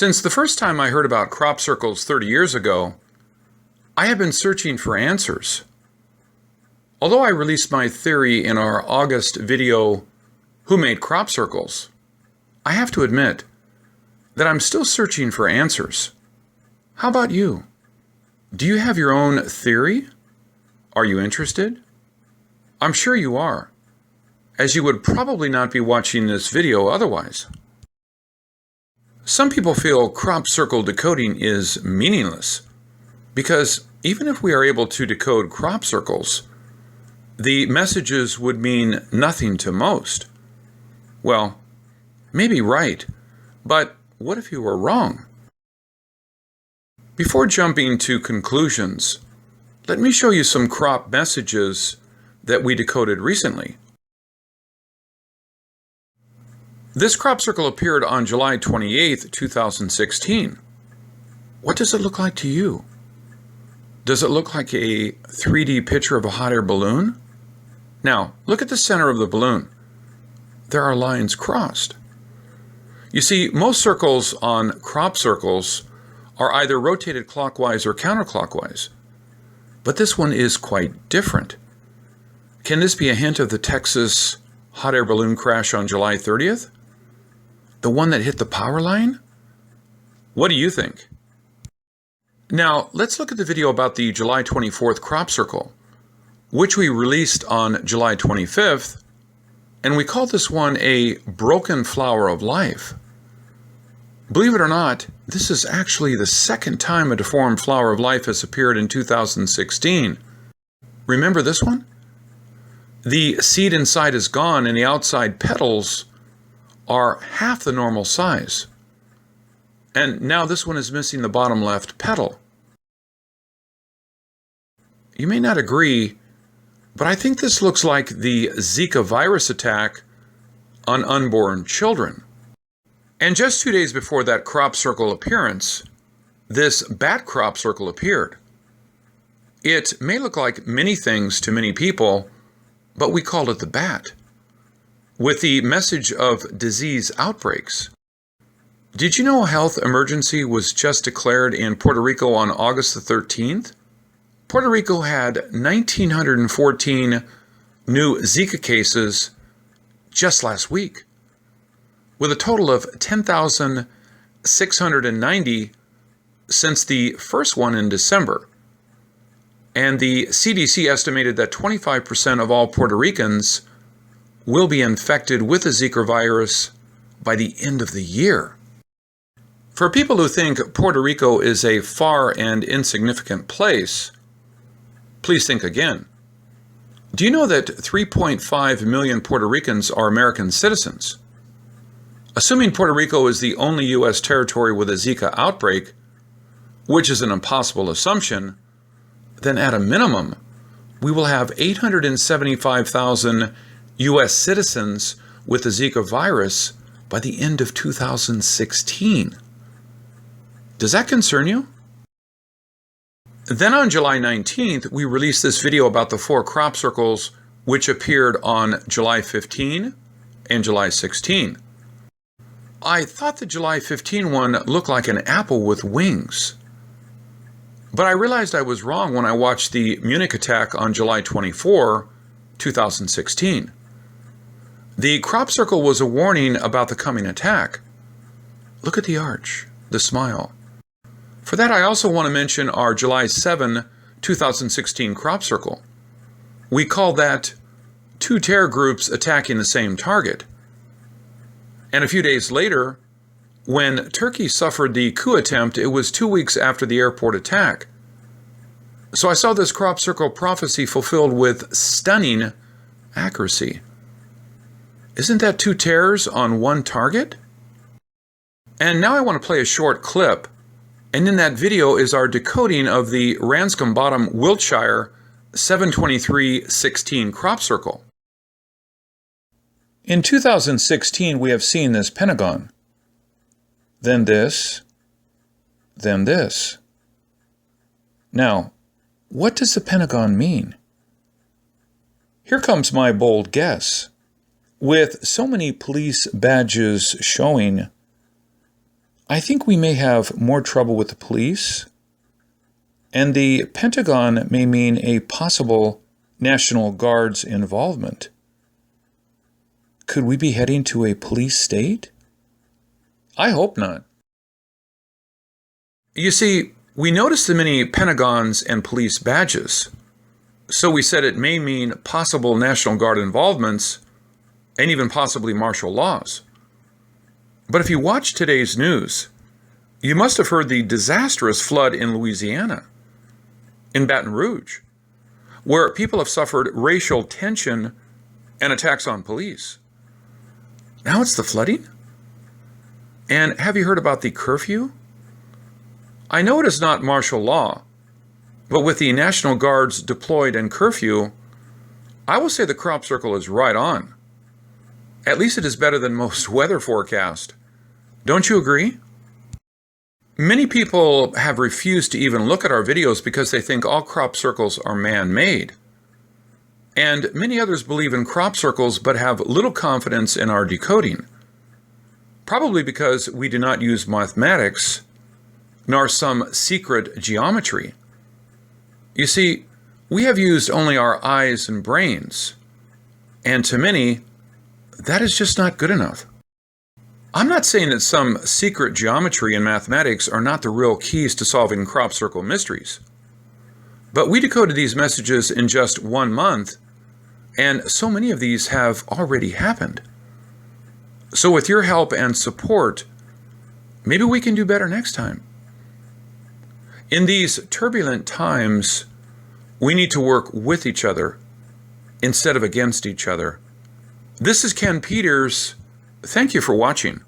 Since the first time I heard about crop circles 30 years ago, I have been searching for answers. Although I released my theory in our August video, Who Made Crop Circles?, I have to admit that I'm still searching for answers. How about you? Do you have your own theory? Are you interested? I'm sure you are, as you would probably not be watching this video otherwise. Some people feel crop circle decoding is meaningless because even if we are able to decode crop circles, the messages would mean nothing to most. Well, maybe right, but what if you were wrong? Before jumping to conclusions, let me show you some crop messages that we decoded recently. This crop circle appeared on July 28, 2016. What does it look like to you? Does it look like a 3D picture of a hot air balloon? Now, look at the center of the balloon. There are lines crossed. You see, most circles on crop circles are either rotated clockwise or counterclockwise, but this one is quite different. Can this be a hint of the Texas hot air balloon crash on July 30th? The one that hit the power line? What do you think? Now, let's look at the video about the July 24th crop circle, which we released on July 25th, and we called this one a broken flower of life. Believe it or not, this is actually the second time a deformed flower of life has appeared in 2016. Remember this one? The seed inside is gone and the outside petals are half the normal size. And now this one is missing the bottom left petal. You may not agree, but I think this looks like the Zika virus attack on unborn children. And just 2 days before that crop circle appearance, this bat crop circle appeared. It may look like many things to many people, but we called it the bat, with the message of disease outbreaks. Did you know a health emergency was just declared in Puerto Rico on August the 13th? Puerto Rico had 1,914 new Zika cases just last week, with a total of 10,690 since the first one in December. And the CDC estimated that 25% of all Puerto Ricans will be infected with the Zika virus by the end of the year. For people who think Puerto Rico is a far and insignificant place, please think again. Do you know that 3.5 million Puerto Ricans are American citizens? Assuming Puerto Rico is the only U.S. territory with a Zika outbreak, which is an impossible assumption, then at a minimum, we will have 875,000 U.S. citizens with the Zika virus by the end of 2016. Does that concern you? Then on July 19th, we released this video about the 4 crop circles which appeared on July 15 and July 16. I thought the July 15 one looked like an apple with wings. But I realized I was wrong when I watched the Munich attack on July 24, 2016. The crop circle was a warning about the coming attack. Look at the arch, the smile. For that, I also want to mention our July 7, 2016 crop circle. We call that 2 terror groups attacking the same target. And a few days later, when Turkey suffered the coup attempt, it was 2 weeks after the airport attack. So I saw this crop circle prophecy fulfilled with stunning accuracy. Isn't that 2 terrors on one target? And now I want to play a short clip, and in that video is our decoding of the Ranscombe Bottom Wiltshire 72316 crop circle. In 2016, we have seen this pentagon, then this, then this. Now, what does the pentagon mean? Here comes my bold guess. With so many police badges showing, I think we may have more trouble with the police, and the Pentagon may mean a possible National Guard's involvement. Could we be heading to a police state? I hope not. You see, we noticed the many Pentagons and police badges, so we said it may mean possible National Guard involvements and even possibly martial laws. But if you watch today's news, you must have heard the disastrous flood in Louisiana, in Baton Rouge, where people have suffered racial tension and attacks on police. Now it's the flooding? And have you heard about the curfew? I know it is not martial law, but with the National Guards deployed and curfew, I will say the crop circle is right on. At least it is better than most weather forecast. Don't you agree? Many people have refused to even look at our videos because they think all crop circles are man-made. And many others believe in crop circles but have little confidence in our decoding. Probably because we do not use mathematics, nor some secret geometry. You see, we have used only our eyes and brains, and to many, that is just not good enough. I'm not saying that some secret geometry and mathematics are not the real keys to solving crop circle mysteries. But we decoded these messages in just 1 month, and so many of these have already happened. So with your help and support, maybe we can do better next time. In these turbulent times, we need to work with each other instead of against each other. This is Ken Peters. Thank you for watching.